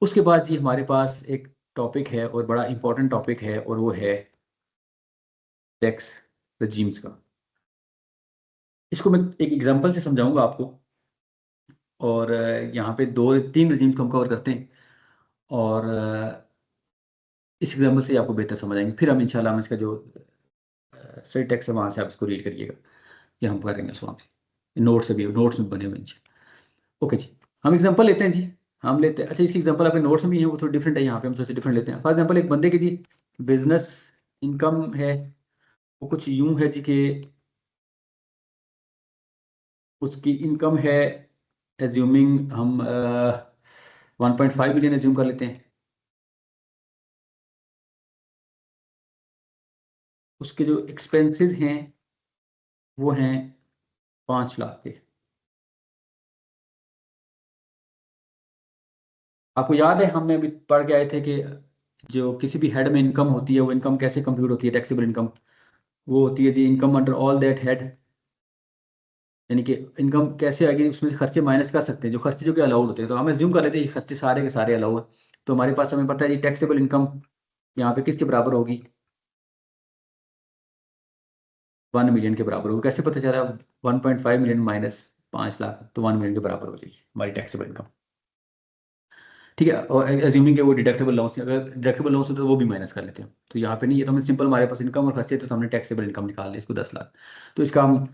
उसके बाद जी हमारे पास एक टॉपिक है और बड़ा इंपॉर्टेंट टॉपिक है, और वो है टैक्स रजीम्स का। इसको मैं एक एग्जांपल से समझाऊंगा आपको, और यहाँ पे दो तीन रजीम्स को हम कवर करते हैं, और इस एग्जांपल से आपको बेहतर समझ आएंगे। फिर हम इंशाल्लाह हम इसका जो स्टडी टैक्स है वहाँ से आप इसको रीड करिएगा, कि हम करेंगे उसको वहाँ से, नोट्स भी नोट्स में बने हुए हैं। ओके जी, हम एग्जांपल लेते हैं जी। हम लेते हैं, अच्छा इसकी एग्जांपल आपके नोट्स में भी है, वो थोड़ी डिफरेंट है, यहाँ पे हम थोड़ी डिफरेंट लेते हैं। फॉर एग्जांपल एक बंदे की जी बिजनेस इनकम है, वो कुछ यूं है जी कि उसकी इनकम है, एज्यूमिंग हम 1.5 मिलियन एज्यूम कर लेते हैं। उसके जो एक्सपेंसेस हैं वो हैं 5 लाख के। आपको याद है हमने अभी पढ़ के आए थे कि जो किसी भी हेड में इनकम होती है, वो इनकम कैसे कंप्यूट होती है, टैक्सेबल इनकम। वो होती है जी income under all that head, यानी कि इनकम कैसे आएगी, उसमें से खर्चे माइनस कर सकते हैं, जो खर्चे जो कि अलाउड होते हैं। तो हम एज्यूम कर लेते हैं ये खर्चे सारे के सारे अलाउ है। तो हमारे पास हमें पता है ये टैक्सेबल इनकम यहाँ पे किसके बराबर होगी, 1 मिलियन के बराबर होगी। कैसे पता चला, 1.5 मिलियन माइनस 5 लाख, तो 1 मिलियन के बराबर हो जाएगी हमारी टैक्सेबल इनकम। ठीक है, और एज्यूमिंग के वो डिडक्टेबल लॉस, अगर डिडक्टेबल लॉस होता है तो वो भी माइनस कर लेते हैं। तो यहाँ पे नहीं, ये तो हमने सिंपल, हमारे पास इनकम और खर्चे थे, तो हमने टैक्सेबल इनकम निकाल ली इसको 10 लाख। तो इसका हम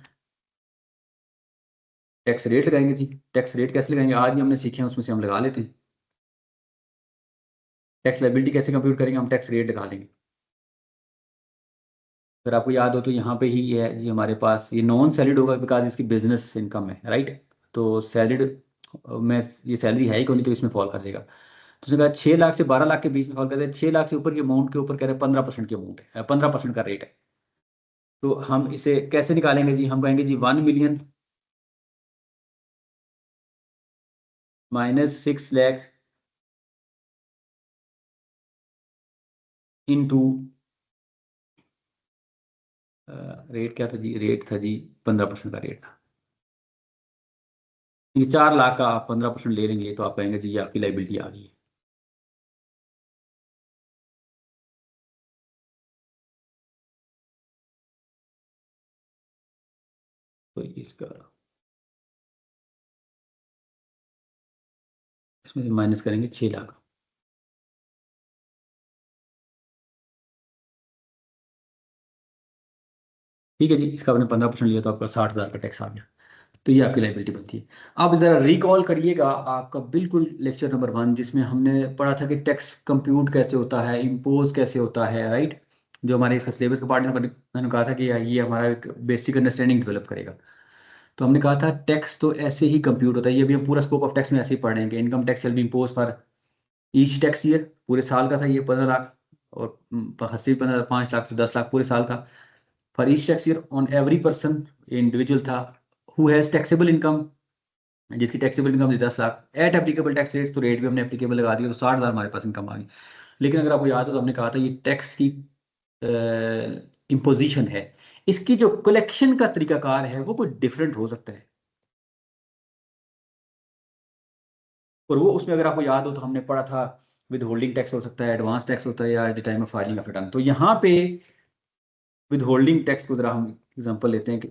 टैक्स रेट लगाएंगे जी। टैक्स रेट कैसे लगाएंगे, आज ही हमने सीखे हैं, उसमें से हम लगा लेते हैं। टैक्स लाइबिलिटी कैसे कंप्यूट करेंगे, हम टैक्स रेट लगा लेंगे। अगर आपको याद हो तो यहाँ पे ही ये है जी, हमारे पास ये नॉन सैलरीड होगा बिकॉज इसकी बिजनेस इनकम है, राइट। तो सैलरीड में ये सैलरी है ही कौन, नहीं तो इसमें फॉल कर जाएगा। तो उसने कहा 6 लाख से 12 लाख के बीच में फॉल करते हैं। 6 लाख से ऊपर के अमाउंट के ऊपर कह रहे हैं 15% की अमाउंट है, 15% का रेट है। तो हम इसे कैसे निकालेंगे जी, हम कहेंगे जी 1 million minus 6 lakh into, rate क्या था जी, रेट था जी 15% का रेट था। ये 4 लाख का आप 15% ले लेंगे, तो आप कहेंगे जी ये आपकी लाइबिलिटी आ गई है। तो इसका इसमें से माइनस करेंगे 6 लाख। ठीक है जी, इसका आपने 15% लिया तो आपका 60 हज़ार का टैक्स आ गया। तो ये आपकी लाइबिलिटी बनती है। आप ज़रा रिकॉल करिएगा आपका बिल्कुल लेक्चर नंबर 1, जिसमें हमने पढ़ा था कि टैक्स कंप्यूट कैसे होता है, इम्पोज कैसे होता है, राइट। जो हमारे इसका सिलेबस का पार्ट है, मैंने कहा था कि ये हमारा एक बेसिक अंडरस्टैंडिंग डेवलप करेगा। तो हमने कहा था टैक्स तो ऐसे ही कंप्यूट होता है, ये भी हम पूरा स्कोप ऑफ टैक्स में ऐसे ही पढ़ेंगे। Income tax shall be impose for each tax year, पूरे साल का था ये 15 लाख, और हर से 15, 5 लाख से 10 लाख पूरे साल का। For each tax year on every person, individual था, हु हैज़ टैक्सेबल इनकम, जिसकी टैक्सेबल इनकम थी 10 lakh, at applicable tax rates, तो रेट भी हमने एप्लीकेबल लगा दिया, तो 60 हज़ार हमारे पास इनकम आ गई। लेकिन अगर आपको याद हो तो हमने कहा था ये टैक्स की इम्पोजिशन है, इसकी जो कलेक्शन का तरीकाकार है वो कोई डिफरेंट हो सकता है। और वो उसमें अगर आपको याद हो तो हमने पढ़ा था विद होल्डिंग टैक्स हो सकता है, एडवांस टैक्स होता है, या at the time of filing of return. तो यहाँ पे विद होल्डिंग टैक्स को जरा हम एग्जांपल लेते हैं कि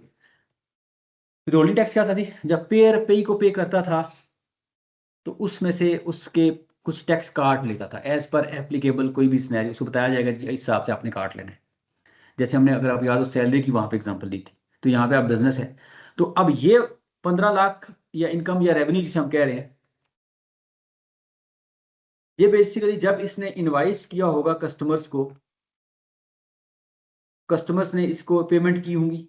विद होल्डिंग टैक्स क्या था जी, जब पेयर पेई को पे करता था, तो उसमें से उसके कुछ टैक्स काट लेता था एज पर एप्लीकेबल, कोई भी सिनेरियो उसको बताया जाएगा जी इस हिसाब से आपने काट लेना है। जैसे हमने, अगर आप याद हो, सैलरी की वहां पे एग्जांपल दी थी। तो यहाँ पे आप बिजनेस है, तो अब ये 15 लाख या इनकम या रेवेन्यू जिसे हम कह रहे हैं, ये बेसिकली जब इसने इनवाइस किया होगा कस्टमर्स को, कस्टमर्स ने इसको पेमेंट की होंगी,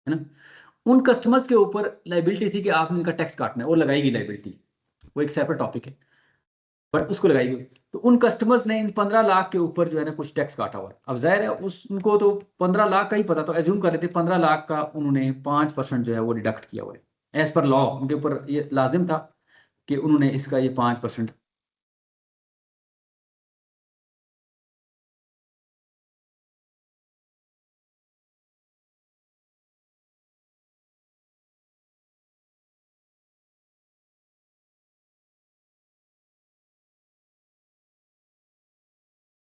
है ना। उन कस्टमर्स के ऊपर लाइबिलिटी थी कि आपने इनका टैक्स काटना है, और लगाएगी लाइबिलिटी, वो एक सेपरेट टॉपिक है, बट उसको लगाई हुई। तो उन कस्टमर्स ने इन 15 लाख के ऊपर जो है ना कुछ टैक्स काटा हुआ है। अब जाहिर है उस उनको तो 15 लाख का ही पता, तो एज्यूम कर लेते 15 लाख का उन्होंने 5% जो है वो डिडक्ट किया हुआ है। एज पर लॉ उनके ऊपर ये लाजिम था कि उन्होंने इसका ये 5%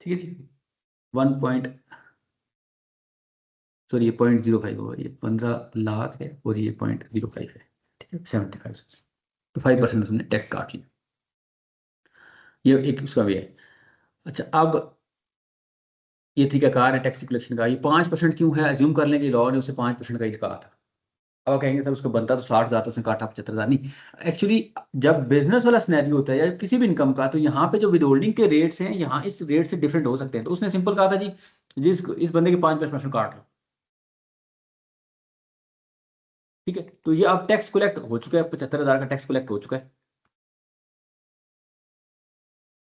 ठीक है जी। 1 सॉरी ये 0.05 होगा, ये 15 लाख है और ये 0.05 है, ठीक है 75। तो 5% उसने टैक्स काट लिया, ये एक उसका भी है। अच्छा अब ये ठीक है, कार है टैक्स कलेक्शन का, ये 5% क्यों है, एज्यूम कर लेंगे लॉ ने उसे 5% का ही कहा था। अब कहेंगे सर उसका बनता तो 60,000, तो उसने काटा 75,000, नहीं। एक्चुअली जब बिजनेस वाला सिनेरियो होता है या किसी भी इनकम का, तो यहाँ पे जो विदहोल्डिंग के रेट्स हैं यहाँ इस रेट से डिफरेंट हो सकते हैं। तो उसने सिंपल कहा था जी इस बंदे के 5% काट लो, ठीक है। तो ये अब टैक्स कलेक्ट हो चुका है, 75,000 का टैक्स कलेक्ट हो चुका है,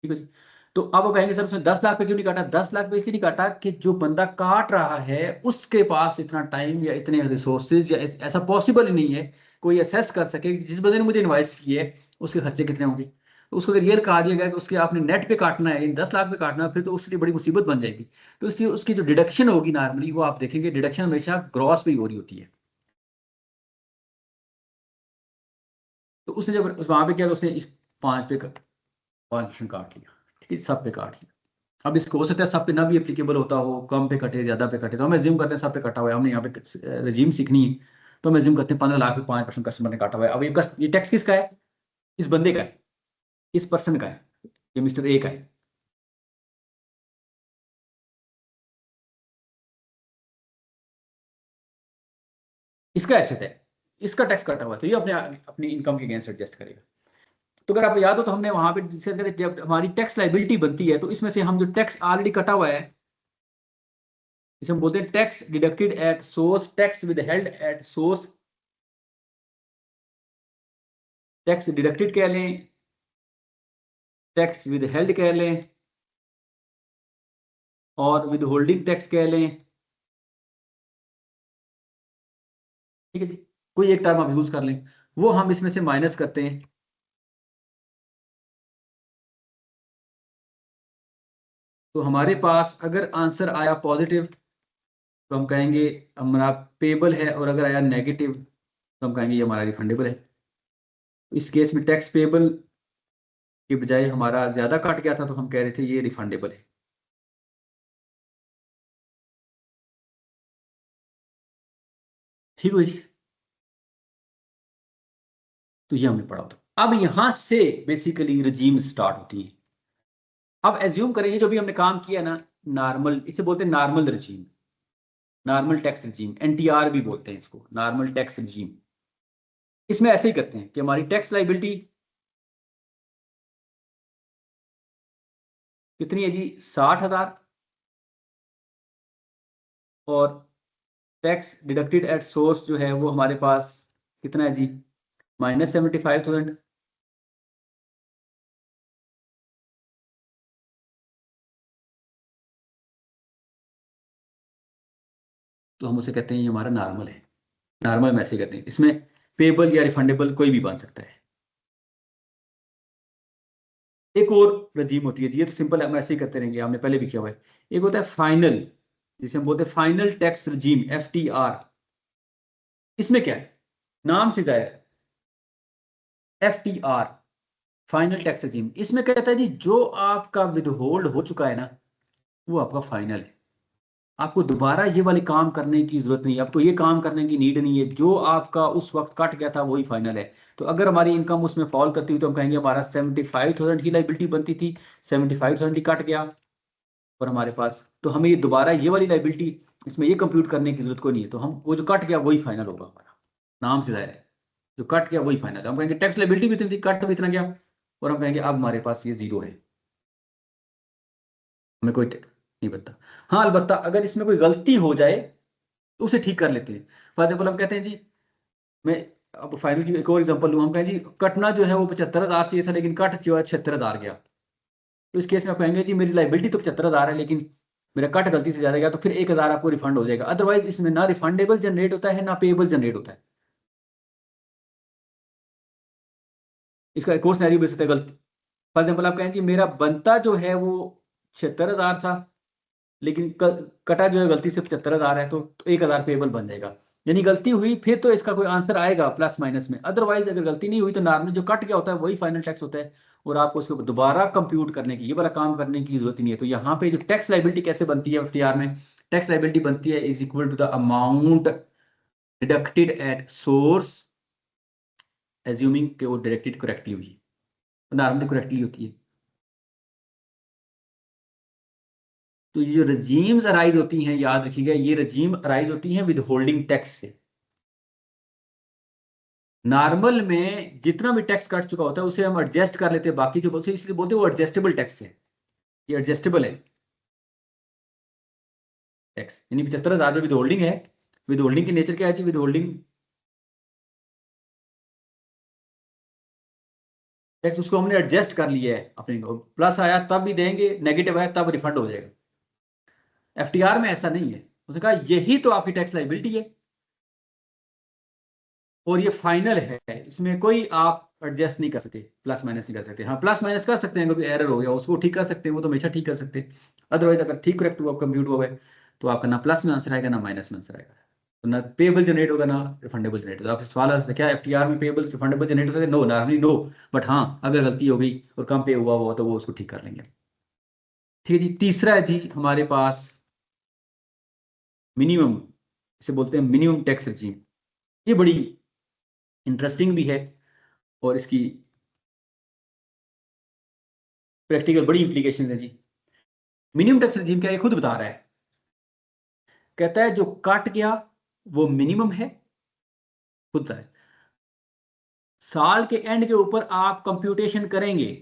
ठीक है जी। तो अब वो कहेंगे सर उसने 10 लाख पे क्यों नहीं काटा, 10 लाख पे इसलिए नहीं काटा कि जो बंदा काट रहा है उसके पास इतना टाइम या इतने रिसोर्सेज या ऐसा पॉसिबल ही नहीं है कोई असेस कर सके कि जिस बंदे ने मुझे इन्वाइस की है उसके खर्चे कितने होंगे। तो उसको अगर ये कहा दिया गया कि उसके आपने नेट पे काटना है, इन 10 लाख पे काटना है, फिर तो उसके लिए बड़ी मुसीबत बन जाएगी। तो इसलिए उसकी जो डिडक्शन होगी नॉर्मली, वो आप देखेंगे डिडक्शन हमेशा ग्रॉस पे ही हो रही होती है। तो उसने जब वहां पे किया तो उसने इस 5% काट लिया, ठीक है, सब पे काट लिया। अब इसको हो सकता है सब पे ना भी एप्लीकेबल होता हो, कम पे कटे ज़्यादा पे कटे, तो हम एज्यूम करते हैं सब पे कटा हुआ है, हमने यहाँ पे रजीम सीखनी है। तो हम एज्यूम करते हैं 15 लाख पे 5% कस्टमर ने काटा हुआ है। अब ये टैक्स किसका है, इस बंदे का है, इस पर्सन का है, ये मिस्टर ए का है। इसका एसेट है, इसका टैक्स कटा हुआ है, तो ये अपने अपनी इनकम के अगेंस्ट एडजस्ट करेगा। तो अगर आप याद हो तो हमने वहां पे डिस्कस करें, जब हमारी टैक्स लाइबिलिटी बनती है तो इसमें से हम जो टैक्स ऑलरेडी कटा हुआ है इसे हम बोलते हैं tax deducted at source, tax with held at source, tax deducted कह लें, टैक्स विद हेल्ड कह लें, और विद होल्डिंग टैक्स कह लें, ठीक है जी। कोई एक टर्म आप यूज कर लें, वो हम इसमें से माइनस करते हैं। तो हमारे पास अगर आंसर आया पॉजिटिव तो हम कहेंगे हमारा पेबल है, और अगर आया नेगेटिव तो हम कहेंगे ये हमारा रिफंडेबल है। तो इस केस में टैक्स पेबल के बजाय हमारा ज्यादा कट गया था तो हम कह रहे थे ये रिफंडेबल है, ठीक है जी। तो ये हमने पढ़ा था। अब यहां से बेसिकली रजीम स्टार्ट होती है। अब एज्यूम करें ये जो भी हमने काम किया ना, नॉर्मल, इसे बोलते हैं normal regime, normal tax regime, NTR भी बोलते हैं इसको, नॉर्मल टैक्स रजीम। इसमें ऐसे ही करते हैं कि हमारी टैक्स लाइबिलिटी कितनी है जी, 60,000, और टैक्स डिडक्टेड एट सोर्स जो है वो हमारे पास कितना है जी, -75,000। तो हम उसे कहते हैं ये हमारा नॉर्मल है, नॉर्मल हम ऐसे कहते हैं। इसमें पेबल या रिफंडेबल कोई भी बन सकता है। एक और रजीम होती है, ये तो सिंपल है, हम ऐसे ही करते रहेंगे, हमने पहले भी किया हुआ है। एक होता है फाइनल, जिसे हम बोलते हैं फाइनल टैक्स रजीम, FTR। इसमें क्या है, नाम से जाहिर है, FTR फाइनल टैक्स रजीम। इसमें क्या कहता है जी, जो आपका विदहोल्ड हो चुका है ना वो आपका फाइनल है, आपको दोबारा ये वाले काम करने की जरूरत नहीं है, आपको ये काम करने की नीड नहीं है, जो आपका उस वक्त कट गया था वही फाइनल है। तो अगर हमारी इनकम उसमें फॉल करती हुई तो हम कहेंगे हमारा 75,000 की लाइबिलिटी बनती थी, 75,000 ही कट गया, और हमारे पास तो हमें ये दोबारा ये वाली लाइबिलिटी इसमें ये कंप्यूट करने की जरूरत को नहीं है। तो हम वो जो कट गया वही फाइनल होगा हमारा, नाम से जाहिर है, जो कट गया वही फाइनल है। हम कहेंगे टैक्स लाइबिलिटी भी इतनी थी, कट भी इतना गया, और हम कहेंगे अब हमारे पास ये जीरो है, हमें कोई नहीं बता। हाँ अलबत्ता अगर इसमें कोई गलती हो जाए तो उसे ठीक कर लेते हैं। फॉर एग्जाम्पल हम कहते हैं जी, मैं अब फाइनल की एक और एग्जांपल लूँ, हम कहें जी कटना जो है वो 75,000 चाहिए था लेकिन कट जो है 76,000 गया। तो इस केस में आप कहेंगे जी मेरी लाइबिलिटी तो 75,000 है लेकिन मेरा कट गलती से ज्यादा गया, तो फिर 1,000 आपको रिफंड हो जाएगा। अदरवाइज इसमें ना रिफंडेबल जनरेट होता है ना पेएबल जनरेट होता है। इसका एक और सिनेरियो भी हो सकता है गलती, फॉर एग्जाम्पल आप कहें जी मेरा बनता जो है वो 76,000 था लेकिन कटा जो है गलती से 75,000 है, तो 1,000 पेएबल बन जाएगा। यानी गलती हुई फिर तो इसका कोई आंसर आएगा प्लस माइनस में, अदरवाइज अगर गलती नहीं हुई तो नॉर्मली जो कट गया होता है वही फाइनल टैक्स होता है, और आपको उसको दोबारा कंप्यूट करने की, ये वाला काम करने की जरूरत नहीं है। तो यहाँ पे जो टैक्स लाइबिलिटी कैसे बनती है एफटीआर में, टैक्स लाइबिलिटी बनती है is equal to the amount deducted at source, assuming कि वो डिडक्टेड करेक्टली हुई है, नॉर्मली करेक्टली होती है। तो ये जो रजीम्स अराइज होती हैं, याद रखिएगा, ये रजीम अराइज होती हैं विद होल्डिंग टैक्स से। नॉर्मल में जितना भी टैक्स कट चुका होता है उसे हम एडजस्ट कर लेते हैं, बाकी जो बोलते हैं इसलिए बोलते हैं वो एडजस्टेबल टैक्स है, ये एडजस्टेबल है टैक्स। यानी 75,000 जो विद होल्डिंग है, विद होल्डिंग की नेचर क्या है जी, विद होल्डिंग टैक्स उसको हमने एडजस्ट कर लिया है अपने को, प्लस आया तब भी देंगे, नेगेटिव आया तब रिफंड हो जाएगा। एफटीआर में ऐसा नहीं है, उसने कहा यही तो आपकी टैक्स लाइबिलिटी है और ये फाइनल है, इसमें कोई आप एडजस्ट नहीं कर सकते, प्लस माइनस नहीं कर सकते। हाँ प्लस माइनस कर सकते हैं, कभी एरर हो गया उसको ठीक कर सकते हैं, वो तो हमेशा ठीक कर सकते हैं। अदरवाइज अगर ठीक करेक्ट हुआ कंप्यूट हुआ है तो आपका ना प्लस में आंसर आएगा ना माइनस में आंसर आएगा, तो ना पेबल जनरेट होगा ना रिफंडेबल जनरेट होगा। आपसे सवाल है क्या एफटीआर में पेबल रिफंडेबल जनरेट हो सकते? नो, नॉर्मली नो, बट हाँ अगर गलती हो गई और कम पे हुआ तो वो उसको ठीक कर लेंगे। ठीक है जी, तीसरा है जी हमारे पास मिनिमम, इसे बोलते हैं मिनिमम टैक्स रजीम। ये बड़ी इंटरेस्टिंग भी है और इसकी प्रैक्टिकल बड़ी इंप्लीकेशन है जी। मिनिमम टैक्स रजीम क्या है, ये खुद बता रहा है, कहता है जो कट गया वो मिनिमम है, खुद बता रहा है। साल के एंड के ऊपर आप कंप्यूटेशन करेंगे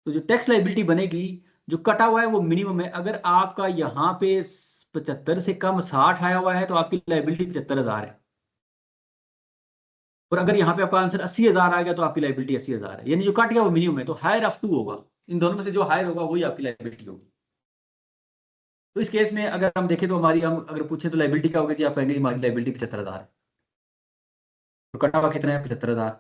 तो जो टैक्स लाइबिलिटी बनेगी, जो कटा हुआ है वो मिनिमम है। अगर आपका यहाँ पे 75 से कम 60 आया हुआ है तो आपकी लाइबिलिटी 75,000 है, और अगर यहाँ पे आपका आंसर 80,000 आ गया तो आपकी लाइबिलिटी 80,000 है, यानी जो कट गया वो मिनिमम है, तो हायर ऑफ टू होगा, इन दोनों में से जो हायर होगा वही आपकी लाइबिलिटी होगी। तो इस केस में अगर हम देखें तो हमारी, हम अगर पूछे तो लाइबिलिटी क्या होगी जी, आप कहेंगे हमारी लाइबिलिटी 75,000 है, तो कटा हुआ कितना है 75,000।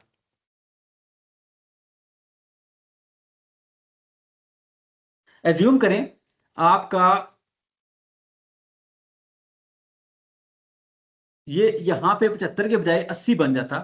एज्यूम करें आपका ये यहाँ पे 75 के बजाय 80 बन जाता,